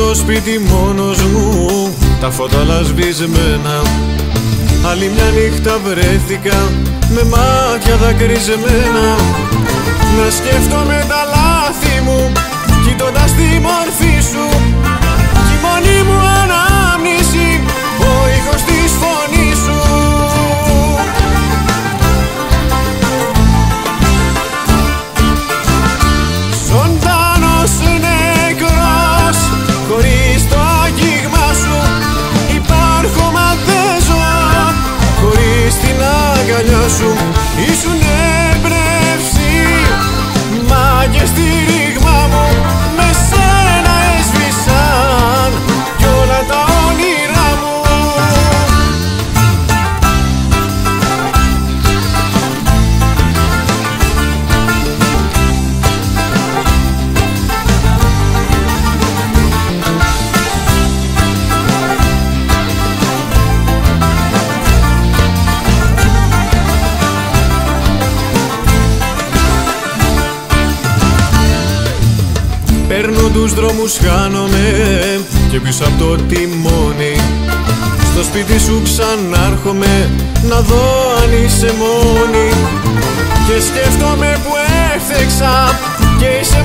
στο σπίτι μόνος μου, τα φώτα λασβισμένα. Άλλη μια νύχτα βρέθηκα με μάτια δακρυσμένα, να σκέφτομαι τα λάθη μου κοιτώντας τη μορφή σου, κι η μόνη μου ανάμνηση ο ήχος της φωνής σου. Ζωντανός νεκρός χωρίς το αγγίγμα σου, υπάρχω μα δεν ζω χωρίς την αγκαλιά σου. Ήσουν έμπνευση, μα και στήριγμα μου, με σένα έσβησαν κι όλα τα όνειρά μου. Παίρνω τους δρόμους, χάνομαι και πίσω από το τιμόνι. Στο σπίτι σου ξανάρχομαι να δω αν είσαι μόνη, και σκέφτομαι που έφτεξα και είσαι